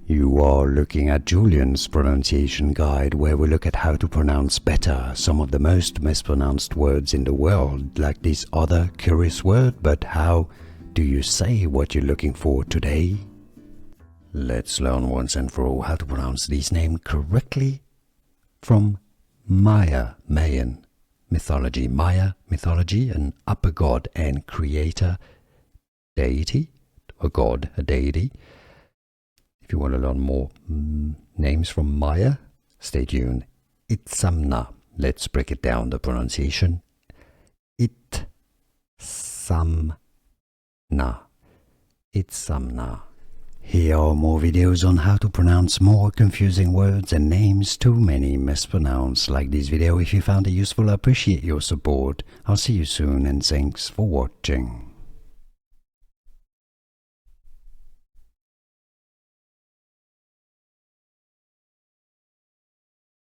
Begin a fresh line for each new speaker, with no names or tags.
You are looking at Julian's pronunciation guide, where we look at how to pronounce better some of the most mispronounced words in the world, like this other curious word. But how do you say what you're looking for today? Let's learn once and for all how to pronounce this name correctly from Mayan mythology. Maya mythology, an upper god and creator deity, a god, a deity. If you want to learn more names from Maya, stay tuned. Itzamna. Let's break it down, the pronunciation. Itzamna. Itzamna. Here are more videos on how to pronounce more confusing words and names too many mispronounced. Like this video if you found it useful. I appreciate your support. I'll see you soon and thanks for watching.